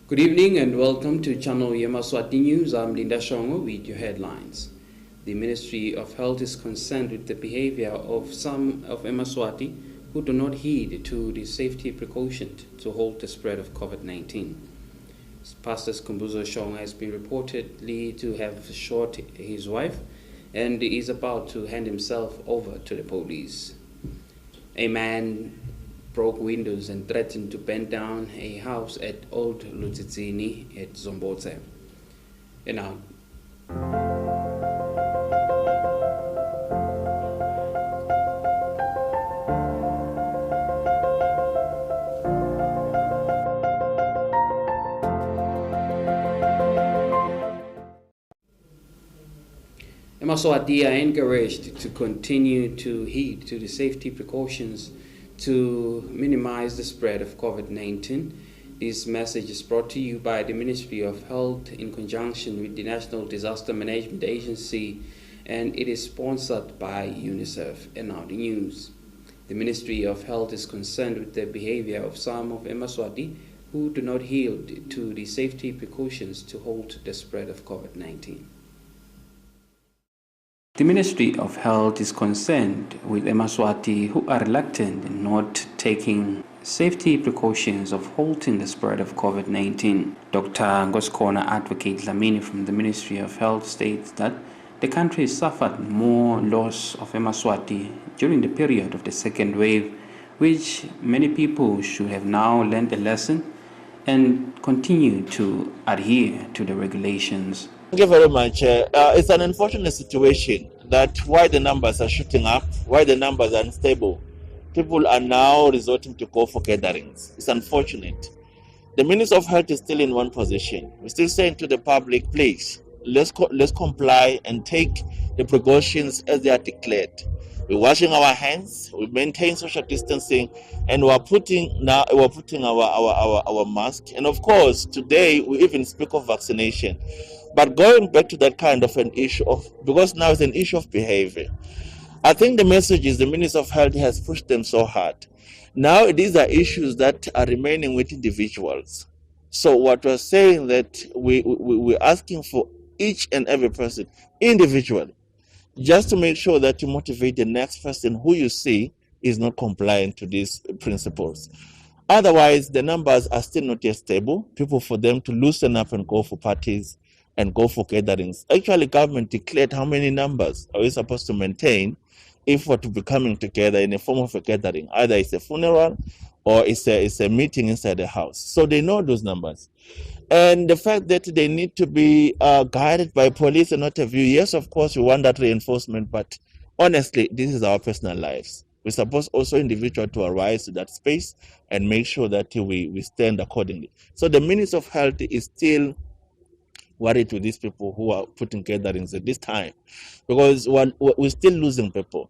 Good evening and welcome to Channel Yemaswati News. I'm Linda Shongo with your headlines. The Ministry of Health is concerned with the behavior of some of Yemaswati who do not heed to the safety precautions to halt the spread of COVID-19. Pastor Skumbuzo Shongo has been reportedly to have shot his wife and is about to hand himself over to the police. A man broke windows and threatened to burn down a house at Old Lutitsini at Zombotse. And now, Yemaswati are encouraged to continue to heed to the safety precautions to minimize the spread of COVID-19. This message is brought to you by the Ministry of Health in conjunction with the National Disaster Management Agency, and it is sponsored by UNICEF. And now the news. The Ministry of Health is concerned with the behavior of some of Yemaswati who do not heed to the safety precautions to halt the spread of COVID-19. The Ministry of Health is concerned with Yemaswati who are reluctant in not taking safety precautions of halting the spread of COVID-19. Dr. Ngoskona Advocate Lamini from the Ministry of Health states that the country suffered more loss of Yemaswati during the period of the second wave, which many people should have now learned a lesson and continue to adhere to the regulations. Thank you very much. It's an unfortunate situation that why the numbers are shooting up, why the numbers are unstable. People are now resorting to go for gatherings. It's unfortunate. The Minister of Health is still in one position. We're still saying to the public, please, let's comply and take the precautions as they are declared. We're washing our hands, we maintain social distancing, and we're putting our mask. And of course, today we even speak of vaccination. But going back to that kind of an issue because now it's an issue of behavior. I think the message is the Minister of Health has pushed them so hard. Now these are issues that are remaining with individuals. So what we're saying that we're asking for each and every person individually, just to make sure that you motivate the next person who you see is not compliant to these principles. Otherwise, the numbers are still not yet stable. People, for them to loosen up and go for parties and go for gatherings. Actually, government declared how many numbers are we supposed to maintain if we're to be coming together in a form of a gathering. Either it's a funeral or it's a meeting inside the house. So they know those numbers. And the fact that they need to be guided by police and not a view, yes, of course, we want that reinforcement, but honestly, this is our personal lives. We're supposed also individual to arise to that space and make sure that we stand accordingly. So the Minister of Health is still worried with these people who are putting gatherings at this time, because we're still losing people.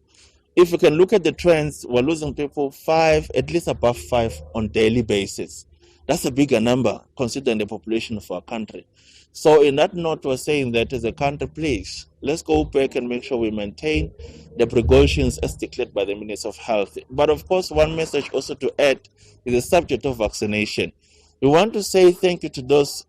If we can look at the trends, we're losing people at least above 5 on daily basis. That's a bigger number considering the population of our country. So in that note, we're saying that as a country, please, let's go back and make sure we maintain the precautions as declared by the Minister of Health. But of course, one message also to add is the subject of vaccination. We want to say thank you to those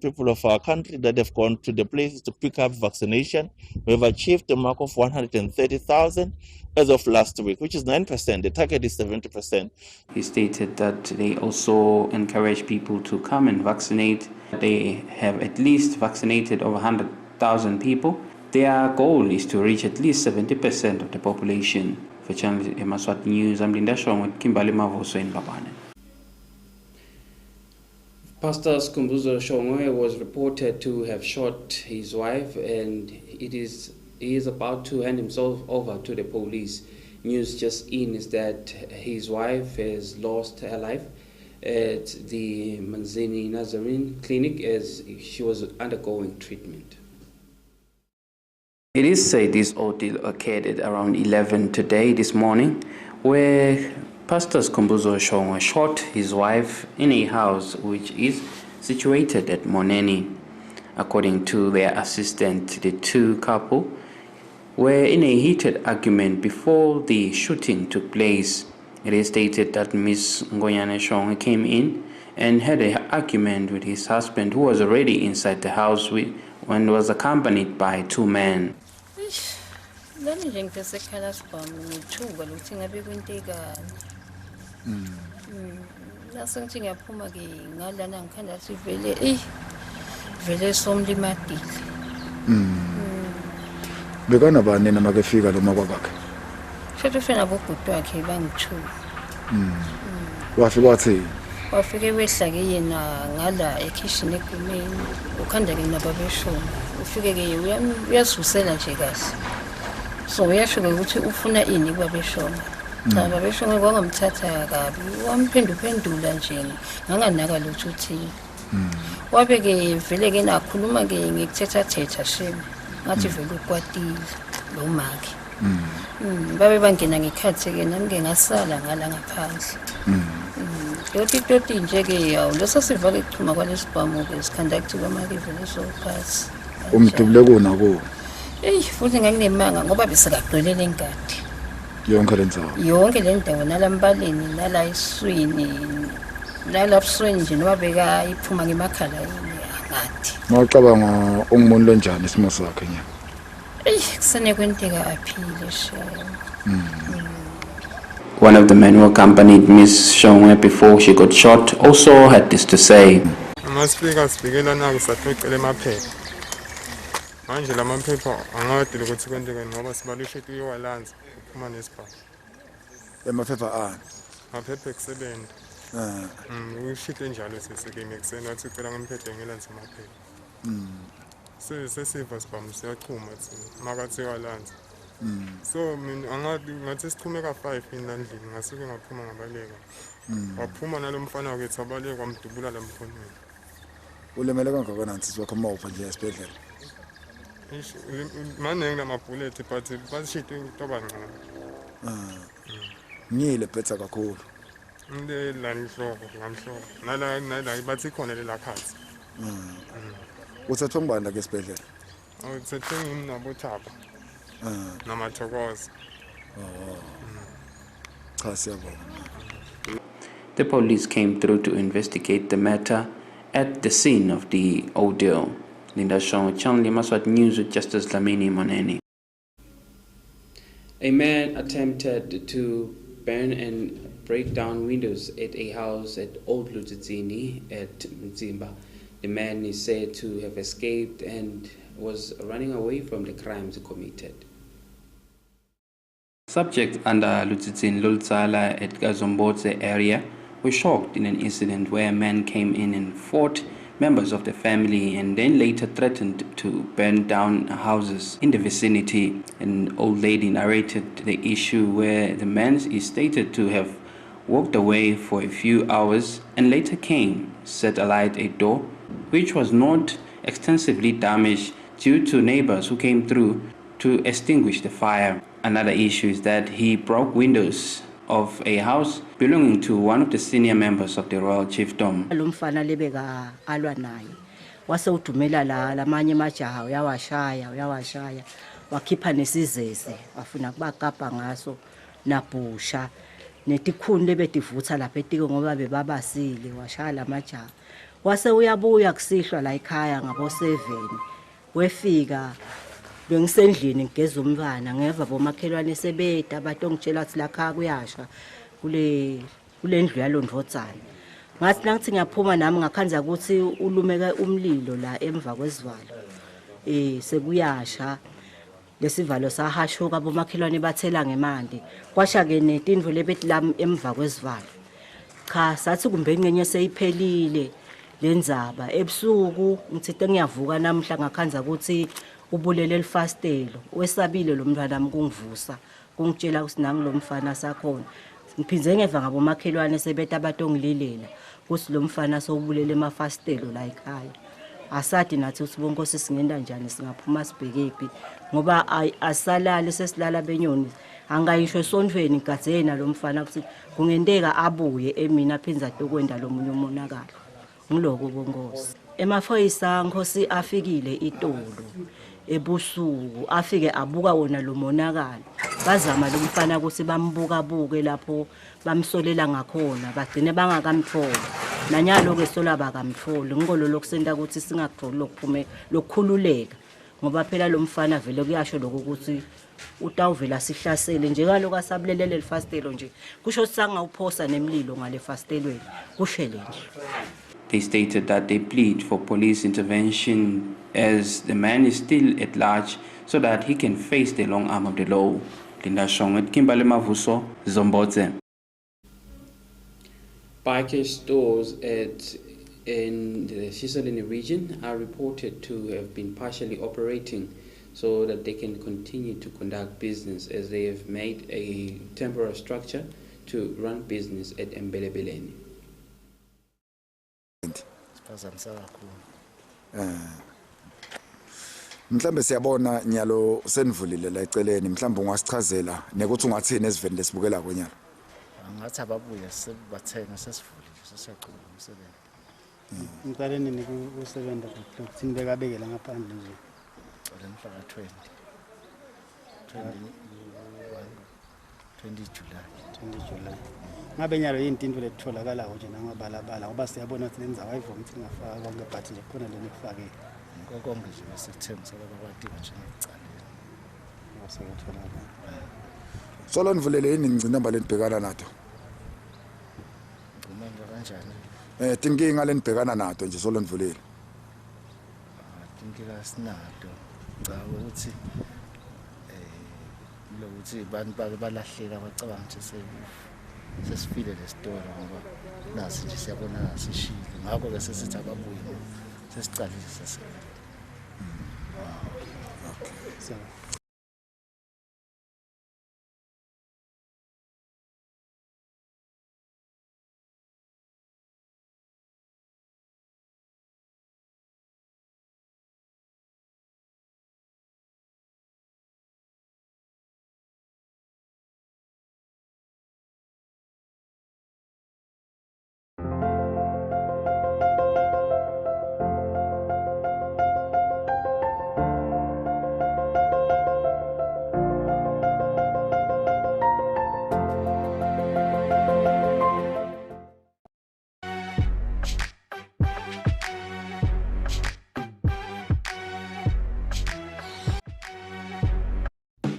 people of our country that have gone to the places to pick up vaccination. We've achieved the mark of 130,000 as of last week, which is 9%. The target is 70%. He stated that they also encourage people to come and vaccinate. They have at least vaccinated over 100,000 people. Their goal is to reach at least 70% of the population. For Channel Yemaswati News, I'm Linda Shong with Kimbali Mavoso in Babane. Pastor Skumbuzo Shongo was reported to have shot his wife, and he is about to hand himself over to the police. News just in is that his wife has lost her life at the Manzini Nazarene Clinic as she was undergoing treatment. It is said this ordeal occurred at around 11 this morning, where Pastor Skumbuzo Shongo shot his wife in a house which is situated at Moneni. According to their assistant, the two couple were in a heated argument before the shooting took place. It is stated that Ms. Ngoyane Shongo came in and had an argument with his husband, who was already inside the house when was accompanied by two men. Bekana bani na makefika lo makwakhe? Fefena bokutu wakhe bangichu. Wafika wathi Wafike wehlake yena ngala ekitchen egumeni ukhanda ke nababeshona. Ufike ke uyasusela nje kahle. So uyasho ukuthi ufuna ini kwabeshona. Cha babeshona kwangamthatha kabi. Wamphenduphendula nje nganganaka lutho uthini. Wabe ke vele ke nakhuluma ke ngikuthetha thetha sheme. Ngathi vele ukwatile lo makhe. Babe bangena ngikhathe ke nami ke ngasala ngala ngaphandle. Toti nje ke yawo leso sivale kuthuma kwalesibhamu ke siconduct kwamake vele so pass. umdubule kuna ko. Futhi nganginemanga ngoba besekagcwelele ingadi. Yonke lenzawo. Yonke le ndawo nalambaleni nala iswini nalapsweni nje noba beka iphuma ngemakhala yini ngadi. Mawucabanga ungumuntu lonjani isimo sakhe nya? Kusene kwenteka aphile shame. One of the men who accompanied Miss Shongwe before she got shot also had this to say. Speaker na kusathucela emaphepha. Manje lamaphepha angadile ukuthi kwenteke ngoba sibalushe kuyiwalanza uphuma nesibhamu. Emaphepha ani? Amaphepha ekusebenta. Ushite njalo seseke ekuseni wathi ucela ngemphethe ngelanza amaphepha. Sesiva sibhamu siyachuma thina makathi walanza. So mina ngathi sichume ka5 endlini ngasuke ngaphuma ngabaleka. Waphuma nalomfana wakhe abaleka kwamdubula lamkhoneni. Ulemele kangakanani sisi wakho mawupha nje esibhedlela? Manje nginamabullet but basishite toba ngcono. Ngile betha kakhulu. Inde la inhloko ngamhloko. Nala bathi khona lela khathi. Uthathwa ngibanda ke esibhedlela? Uthethe ngimnabo Thaba. Namathokoza. Cha siyabonga. The police came through to investigate the matter at the scene of the ordeal. Linda Shong, Channel Yemaswati News with Justice Lamini Moneni. A man attempted to burn and break down windows at a house at Old Lutitsini at Mzimba. The man is said to have escaped and was running away from the crimes committed. Subjects under Lutitsin Lultsala at Gazombotse area were shocked in an incident where a man came in and fought members of the family and then later threatened to burn down houses in the vicinity. An old lady narrated the issue where the man is stated to have walked away for a few hours and later came, set alight a door which was not extensively damaged due to neighbors who came through to extinguish the fire. Another issue is that he broke windows of a house belonging to one of the senior members of the royal chiefdom. Lumfana lebeka alwa naye wase udumela lamanye majaha uyawashaya wakhipha nesizeze wafuna kubakapa ngaso nabhusha netikhuni lebetivutha lapha etiko ngoba bebabasile washaya lamajaha wase uyabuya kusihlwa la ekhaya ngabo 7 wefika bengisendlini ngigeza umntwana ngeva bomakhelwane sebeda batongitshela ukuthi lakha kuyasha kule ndlu yalondvodzana ngathi nangithi ngiyaphuma nami ngakhanza ukuthi ulumeka umlilo la emva kwesivalo sekuyasha lesivalo sahashuka bomakhelwane bathela ngemanti kwasha ke netindvo lebethi lami emva kwesivalo cha sathi kumbe ngenye seyiphelile lenzaba ebusuku ngithe ngiyavuka namhla ngakhanza ukuthi ubulele elfastelo wesabile lo mntwana nami kungivusa kungitshela ukuthi nangi lo mfana sakhona ngiphinze ngeva ngabo makhelwane sebeta abatongililela ukuthi lo mfana sobulele emafastelo la ekhaya asadi nathi ukuthi bonkosi singenda njani singaphuma sibhekephi ngoba asalala sesilala benyoni angayisho esondweni gadzena lo mfana ukuthi kungendeka abuye emina phinza tokwenda lo munye umonakalo ngiloko bonkosi emafoyisa nkosi afikile itolo ebusuku afike abuka wona lo monakalo bazama lo mfana ukuthi bambuka buke lapho bamsolela ngakhona bagcine bangakamthola nanyalo-ke solaba kamtholi ngikolo lokusenta ukuthi singakutholi lokuphume lokukhululeka ngoba phela lo mfana vele kuyasho lokho ukuthi utawuvela sihlasele nje kaloku asabulelele lefastelo nje kusho sangawuphosa nemlilo ngale fastelweni kushele nje. They stated that they plead for police intervention as the man is still at large so that he can face the long arm of the law. Linda Shonget, Kimbale Mavuso, Zombodze. Biker stores in the Shiselini region are reported to have been partially operating so that they can continue to conduct business as they have made a temporary structure to run business at Mbelebeleni. Mhlambe siyabona nyalo senivulile la eceleni mhlambe ungasichazela nekuthi ungathini esiveni lesibukela kwenyalo. Ngathi ababuye sebathenga sesivulile sesiyaqhubeka umsebenzi. Ngicaleni nikusebenza kuthini bekabekela ngaphandle nje. Ngicela mhla ka 20 July. Ngabe nyalo yini into letholakala nje nangabalabala ngoba siyabona ukuthi lenzawo ayivumi ukuthi ngafaka konke but nje khona leni kufake. Konke nje besekuthengisa labakwati nje ngicaleni. Ngosekutholakala. Solo nivulele yini ngcinamba lenibhekana nato? Ngicumanga kanjani? Tinkinga lenibhekana nato nje solo nivulele. Tinkinga sinato. Ngicabanga ukuthi lokuthi abantu balahleka bacabanga nje sesifile lesitolo ngoba nasi nje siyabona sishile ngakho ke sesithi ababuye sesicalile sese. Okay.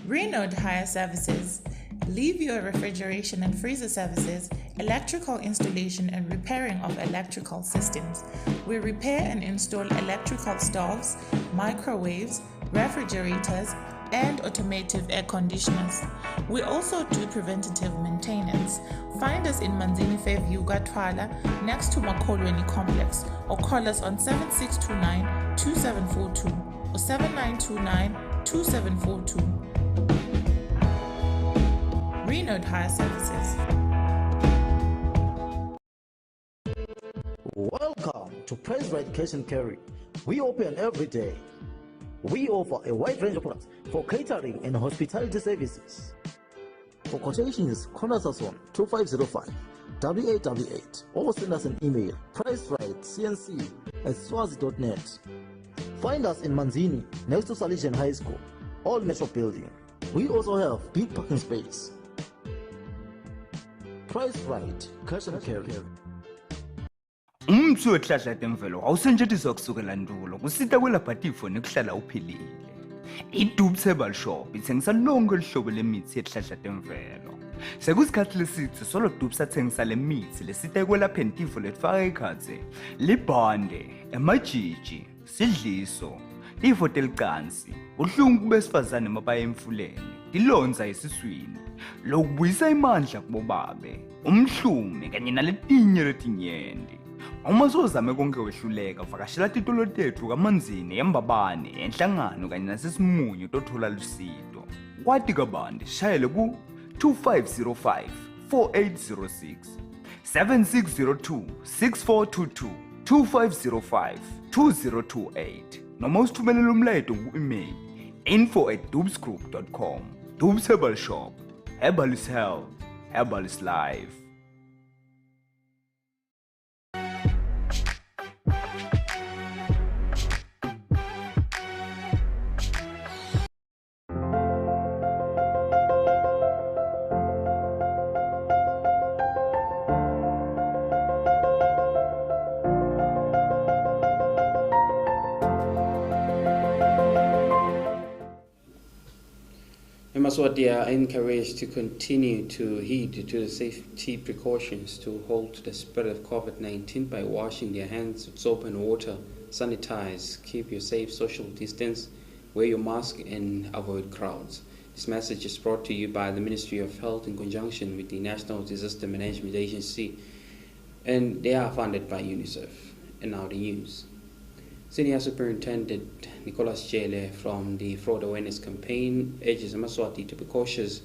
Renaud Hire Services. Leave your refrigeration and freezer services, electrical installation and repairing of electrical systems. We repair and install electrical stoves, microwaves, refrigerators, and automated air conditioners. We also do preventative maintenance. Find us in Manzini Fairview, Gatwala, next to Makolweni Complex, or call us on 7629-2742 or 7929-2742. Renaud Hire Services. Welcome to Praise Right Cash and Carry. We open every day. We offer a wide range of products for catering and hospitality services. For quotations, contact us on 2505 8888 or send us an email pricerightcnc@swazi.net. Find us in Manzini next to Salesian High School, Old Metro Building. We also have big parking space. Price Right Cash and Carry. Umthi wehlahla temvelo awusentshentiswa kusukela ndulo kusita kwelaphatifo nekuhlala uphilile. I-Dubs Herbal Shop ithengisa lonke lihlobo lemithi yehlahla temvelo. Sekusikhathi lesithi solo Dubs athengisa lemithi lesita kwelapheni tifo letfaka ikhatsi, libhande, amajiji, sidliso, tifo telicansi, uhlungu besifazane emabaya emfuleni, tilonza esiswini, lokubuyisa imandla kubobabe, umhlume kanye naletinye letinyendi. Uma sozame konke wehluleka vakashela titolo tethu kaManzini eMbabane enhlangano kanye nasesimunyu tothola lusido. Kwati kabandi shayele ku 2505 4806 7602 6422 2505 2028 noma usithumelela umlayeto ku-email info@dubsgroup.com. Dubs Herbal Shop. Herbal is health. Herbal is life. Yemaswati are encouraged to continue to heed to the safety precautions to halt the spread of COVID-19 by washing their hands with soap and water, sanitize, keep your safe social distance, wear your mask and avoid crowds. This message is brought to you by the Ministry of Health in conjunction with the National Disaster Management Agency, and they are funded by UNICEF. And now the news. Senior Superintendent Nicholas Jele from the Fraud Awareness Campaign urges Yemaswati to be cautious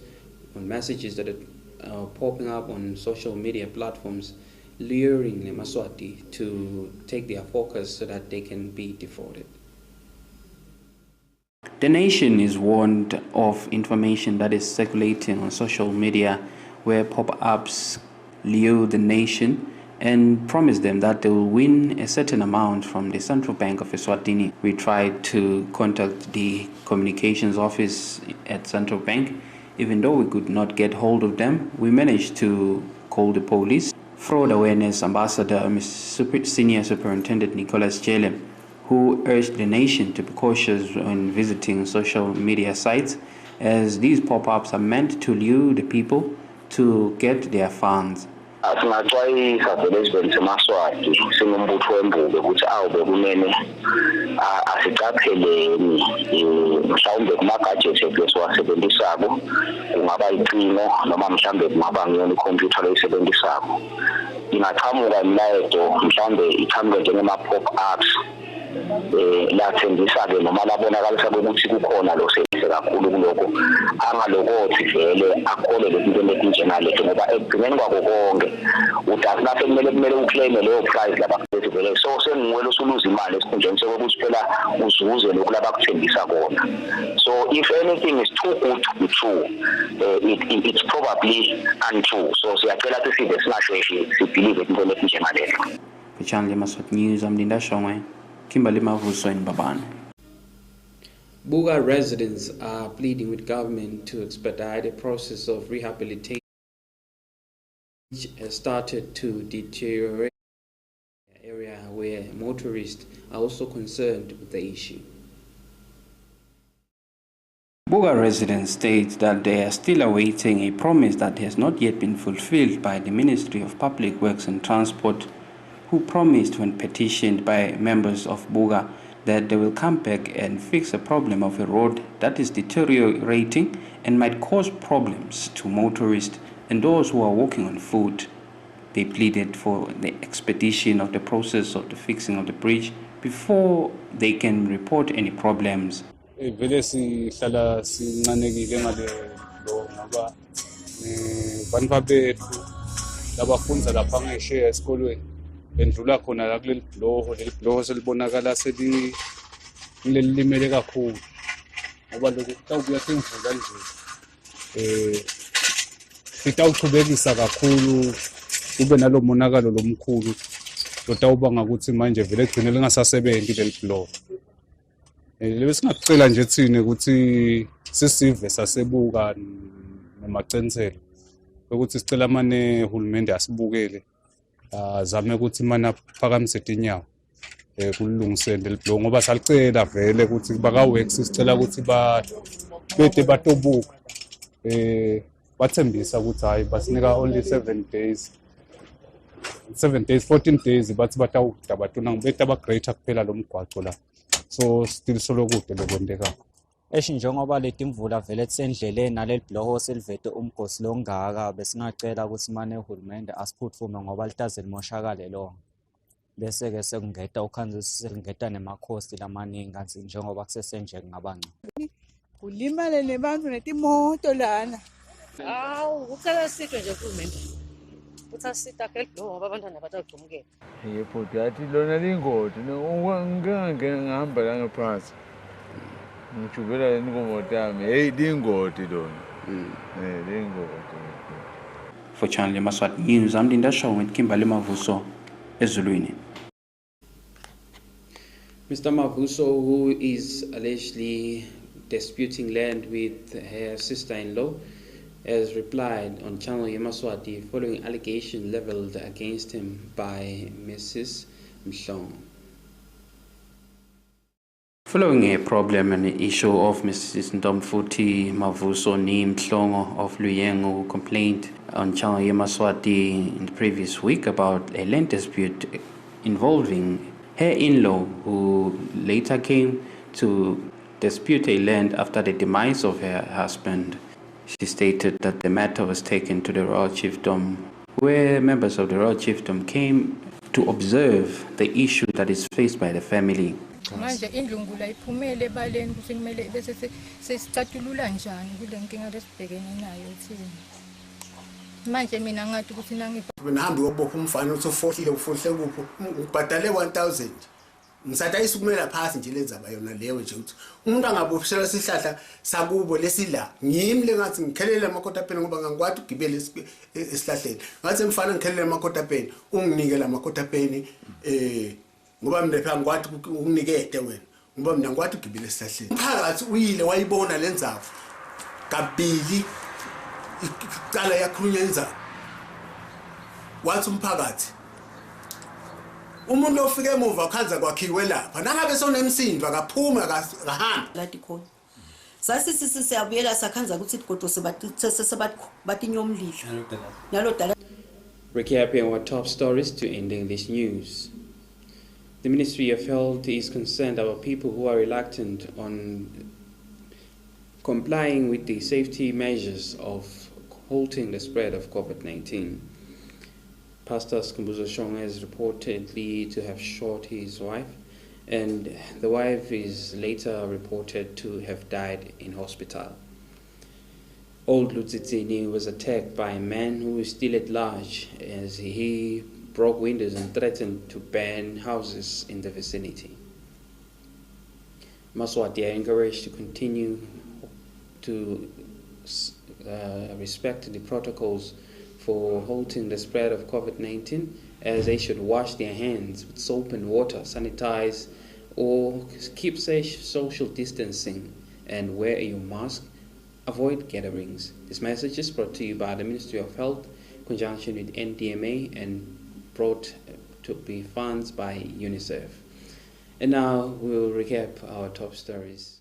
on messages that are popping up on social media platforms, luring Yemaswati to take their focus so that they can be defrauded. The nation is warned of information that is circulating on social media where pop-ups lure the nation and promise them that they will win a certain amount from the Central Bank of Eswatini. We tried to contact the communications office at Central Bank. Even though we could not get hold of them, we managed to call the police. Fraud Awareness Ambassador, Senior Superintendent Nicholas Jele, who urged the nation to be cautious when visiting social media sites, as these pop-ups are meant to lure the people to get their funds. Singaxwayisa vele Yemaswati singumbutho wembuke ukuthi awube kumele asicapheleni mhlawumbe kuma-gadgets ethu esiwasebenzisako, kungaba icingo noma mhlawumbe kungaba ngiyona ikhompyutha loyisebenzisako. Ingaqhamuka imilayezo mhlawumbe iqhamuke njengema-pop-ups lathembisa-ke noma labonakalisa ukuthi kukhona lo sehle kakhulu kulokho, angalokothi vele akholelwe into etinjengalento, ngoba ekugcineni kwako konke utazi lapho kumele uclaim leyo prize labafethu vele, so sengiwele usuluza imali esikhundleni sokuthi phela uzuze lokhu labakuthembisa kona. So if anything is too good to be true, it's probably untrue. So siyacela ukuthi sibe singasheshe sibelieve into etinjengalento. For Channel Yemaswati News, I'm Linda Shongwe. Kimberly Mavuso in Babane. Buga residents are pleading with government to expedite the process of rehabilitation, which has started to deteriorate in an area where motorists are also concerned with the issue. Buga residents state that they are still awaiting a promise that has not yet been fulfilled by the Ministry of Public Works and Transport, who promised when petitioned by members of Buga that they will come back and fix a problem of a road that is deteriorating and might cause problems to motorists and those who are walking on foot. They pleaded for the expedition of the process of the fixing of the bridge before they can report any problems. Bendlula khona la kuleli bloho selibonakala selilimele kakhulu ngoba lokhu kutawubuya semvula nje sitawuqhubekisa kakhulu kube nalo monakalo lomkhulu lotawubanga ukuthi manje vele egcine lingasasebenzi leli bloho. Lebe singacela nje thina ukuthi sisive sasebuka nemacenselo ukuthi sicela mane uhulumende asibukele zame ukuthi mana phakamise inyawo kulungisele lelo ngoba salicela vele ukuthi baka-works sicela ukuthi bede batobuka bathembisa ukuthi hayi basinika only 7 days 14 days bathi batawuda batuna bede abagreater kuphela lo mgwaco la, so still solokude lokwendeka njengoba leti imvula vele tsendleleni naleli bloho selivete umgosi longaka, besingacela ukuthi mane uhulumende asiphuthume ngoba litaze limoshakale lonke, bese-ke sekungeta ukhanzisa selingeta nemakhosti lamaningi kanti njengoba kusesenje kungabangcono. Kulimale nebantu netimoto lana. Awu ucela sitwe nje uhulumende ukuthi asita kuleli bloho ngoba abantwana batagcumukela. Yebo yathi lona lingoti ngeke ngihamba la ngaphansi. Ngijubela inkomoto yami lingoti lona. Lingoti. For Channel Yemaswati News, I'm Linda Shaw with Kimberly Mavuso, Ezulwini. Mr. Mavuso, who is allegedly disputing land with her sister-in-law, has replied on Channel Yemaswati following allegations leveled against him by Mrs. Mhlong. Following a problem and the issue of Mrs. Ndomfuthi Mavuso Nim Hlongo of Luyengo, who complained on Channel Yemaswati in the previous week about a land dispute involving her in-law, who later came to dispute a land after the demise of her husband. She stated that the matter was taken to the Royal Chiefdom, where members of the Royal Chiefdom came to observe the issue that is faced by the family. Manje indlungula iphumele ebaleni kuthi kumele bese sesicathulula njani kule nkinga lesibhekene nayo thina. Manje mina ngathi ukuthi ngihambi yobopha umfana uthi ufohlile ufohle kuphi ubhadale 1000 ngisathi ayisukumela phansi nje lenzaba yona leyo nje ukuthi umuntu angabophisela isihlahla sakubo lesila ngimi lengathi ngikhelele amakotapeni ngoba ngangikwathi ugibele esihlahleni ngathi mfana ngikhelele amakotapeni unginikela amakotapeni ngoba mina phela ngikwathi ukunikede wena ngoba mina ngikwathi ugibele esihlahleni phakathi uyile wayibona lenzaba kabili icala yakhulunywa lenzaba wathi umphakathi umuntu ofike emuva khanza kwakhiwe lapha nangabe sonemsindo akaphuma akahamba lati khona sasithi siyabuyela sakhanza ukuthi igodo sebathi nyomlilo nalodala. Recapping our top stories to end English news. The Ministry of Health is concerned about people who are reluctant on complying with the safety measures of halting the spread of COVID-19. Pastor Skumbuzo Shonga is reportedly to have shot his wife, and the wife is later reported to have died in hospital. Old Lutsitsini was attacked by a man who is still at large as he broke windows and threatened to burn houses in the vicinity. Yemaswati are encouraged to continue to respect the protocols for halting the spread of COVID-19, as they should wash their hands with soap and water, sanitize, or keep safe social distancing and wear your mask. Avoid gatherings. This message is brought to you by the Ministry of Health in conjunction with NDMA and brought to be funds by UNICEF. And now we'll recap our top stories.